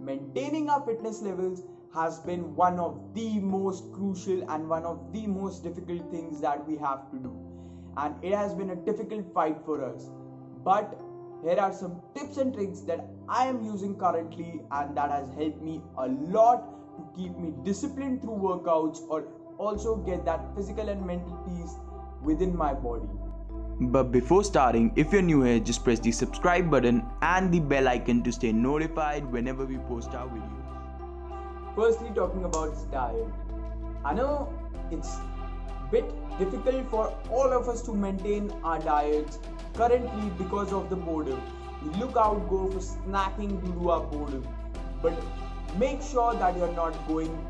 maintaining our fitness levels has been one of the most crucial and one of the most difficult things that we have to do. And it has been a difficult fight for us. But here are some tips and tricks that I am using currently, and that has helped me a lot to keep me disciplined through workouts or also get that physical and mental peace within my body. But before starting, if you're new here, just press the subscribe button and the bell icon to stay notified whenever we post our videos. Firstly, talking about diet. I know it's a bit difficult for all of us to maintain our diets currently because of the boredom. We look out, go for snacking due to our boredom. But make sure that you're not going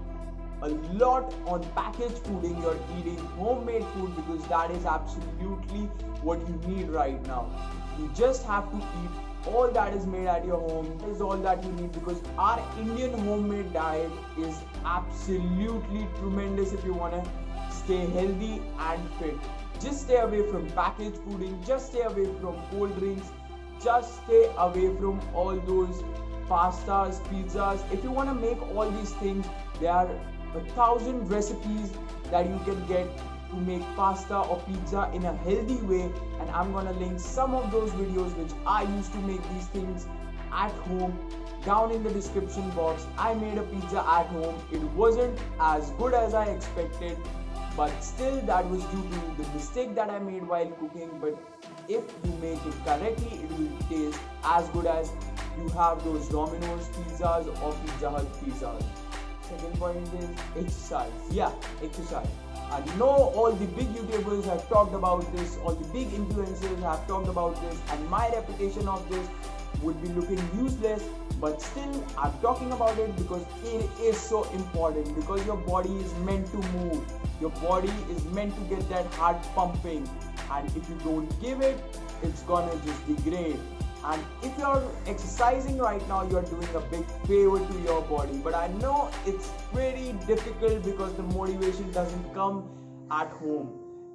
a lot on packaged fooding, you're eating homemade food, because that is absolutely what you need right now. You just have to eat all that is made at your home. That is all that you need, because our Indian homemade diet is absolutely tremendous if you want to stay healthy and fit. Just stay away from packaged fooding, just stay away from cold drinks, just stay away from all those pastas, pizzas. If you want to make all these things, there are 1,000 recipes that you can get to make pasta or pizza in a healthy way, and I'm gonna link some of those videos which I used to make these things at home down in the description box. I made a pizza at home. It wasn't as good as I expected, but still that was due to the mistake that I made while cooking. But if you make it correctly, it will taste as good as you have those Domino's pizzas or Pizza Hut pizzas. Second point is exercise. Yeah, exercise. I know all the big YouTubers have talked about this, all the big influencers have talked about this, and my reputation of this would be looking useless, but still I'm talking about it because it is so important, because your body is meant to move. Your body is meant to get that heart pumping, and if you don't give it, it's gonna just degrade. And if you're exercising right now, you're doing a big favor to your body. But I know it's very difficult because the motivation doesn't come at home.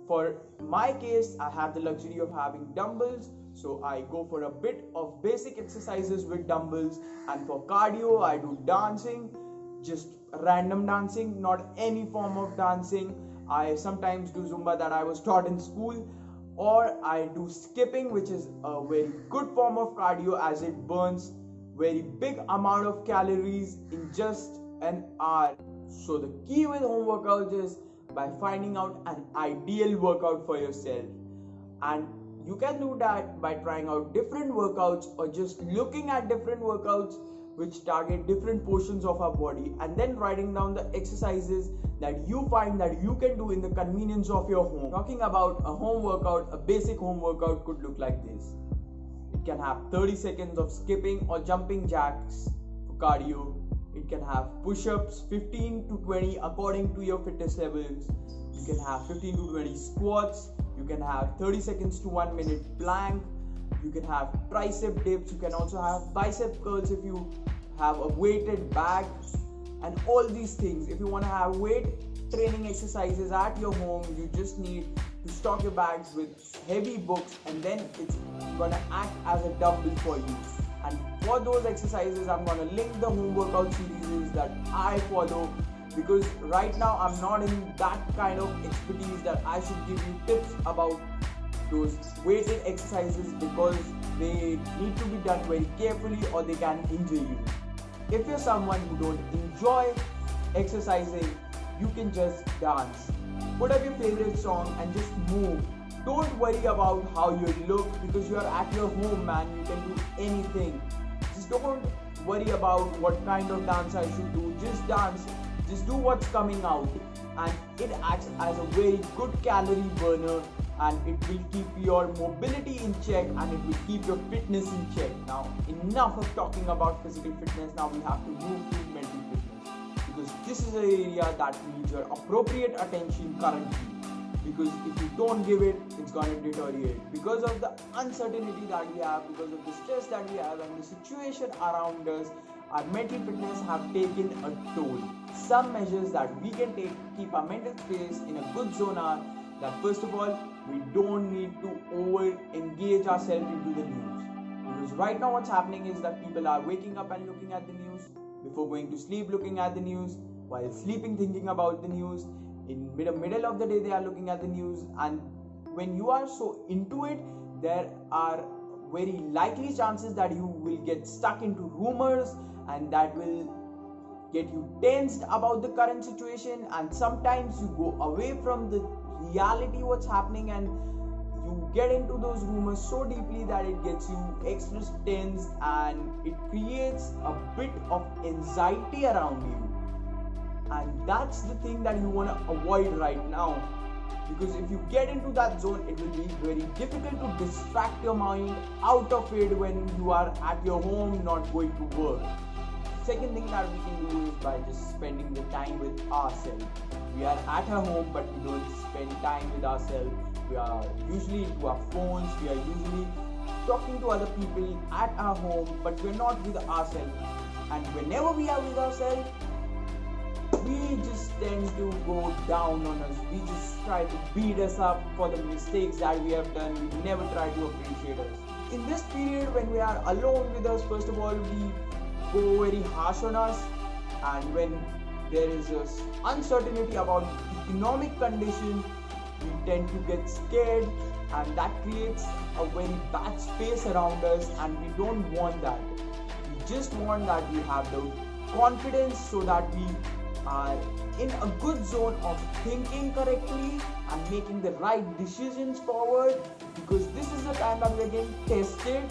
For my case, I have the luxury of having dumbbells, so I go for a bit of basic exercises with dumbbells. And for cardio, I do dancing, just random dancing, not any form of dancing. I sometimes do Zumba that I was taught in school, or I do skipping, which is a very good form of cardio as it burns very big amount of calories in just an hour. So the key with home workouts is by finding out an ideal workout for yourself, and you can do that by trying out different workouts or just looking at different workouts which target different portions of our body, and then writing down the exercises that you find that you can do in the convenience of your home. Talking about a home workout, a basic home workout could look like this. It can have 30 seconds of skipping or jumping jacks for cardio. It can have push-ups, 15 to 20 according to your fitness levels. You can have 15 to 20 squats. You can have 30 seconds to 1 minute plank. You can have tricep dips. You can also have bicep curls if you have a weighted bag. And all these things, if you want to have weight training exercises at your home, you just need to stock your bags with heavy books, and then it's gonna act as a dumbbell for you. And for those exercises, I'm gonna link the home workout series that I follow, because right now I'm not in that kind of expertise that I should give you tips about those weighted exercises, because they need to be done very carefully or they can injure you. If you're someone who don't enjoy exercising, you can just dance. Put up your favorite song and just move. Don't worry about how you look, because you're at your home, man. You can do anything. Just don't worry about what kind of dance I should do. Just dance. Just do what's coming out. And it acts as a very good calorie burner, and it will keep your mobility in check, and it will keep your fitness in check. Now, enough of talking about physical fitness. Now we have to move to mental fitness, because this is an area that needs your appropriate attention currently. Because if you don't give it, it's gonna deteriorate. Because of the uncertainty that we have, because of the stress that we have, and the situation around us, our mental fitness have taken a toll. Some measures that we can take to keep our mental space in a good zone are that, first of all, we don't need to over engage ourselves into the news. Because right now what's happening is that people are waking up and looking at the news, before going to sleep looking at the news, while sleeping thinking about the news, in middle of the day they are looking at the news. And when you are so into it, there are very likely chances that you will get stuck into rumors, and that will get you tensed about the current situation, and sometimes you go away from the reality what's happening, and you get into those rumors so deeply that it gets you extra tense, and it creates a bit of anxiety around you. And that's the thing that you want to avoid right now, because if you get into that zone, it will be very difficult to distract your mind out of it when you are at your home not going to work. Second thing that we can do is by just spending the time with ourselves. We are at our home, but we don't spend time with ourselves. We are usually into our phones, we are usually talking to other people at our home, but we're not with ourselves. And whenever we are with ourselves, we just tend to go down on us. We just try to beat us up for the mistakes that we have done. We never try to appreciate us. In this period when we are alone with us, first of all, we go very harsh on us, and when there is uncertainty about economic condition, we tend to get scared, and that creates a very bad space around us, and we don't want that. We just want that we have the confidence so that we are in a good zone of thinking correctly and making the right decisions forward, because this is the time that we are getting tested.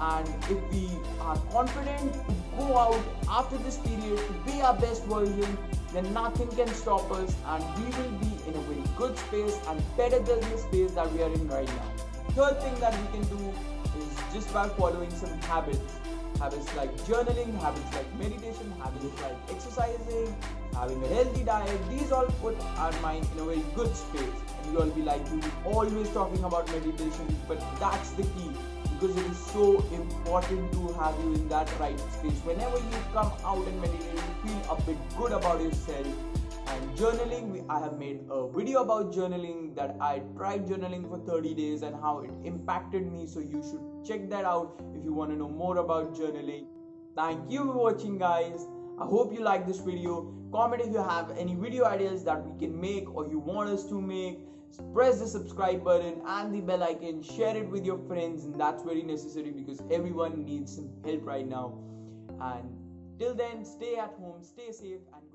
And if we are confident to go out after this period to be our best version, then nothing can stop us, and we will be in a very good space and better than the space that we are in right now. Third thing that we can do is just by following some habits. Habits like journaling, habits like meditation, habits like exercising, having a healthy diet. These all put our mind in a very good space. And you'll be like, you'll be always talking about meditation, but that's the key, because it is so important to have you in that right space. Whenever you come out and meditate, you feel a bit good about yourself. And journaling, I have made a video about journaling, that I tried journaling for 30 days and how it impacted me, so you should check that out if you want to know more about journaling. Thank you for watching, guys. I hope you like this video. Comment if you have any video ideas that we can make or you want us to make. Press the subscribe button and the bell icon. Share it with your friends, and that's very necessary because everyone needs some help right now. And till then, stay at home, stay safe, and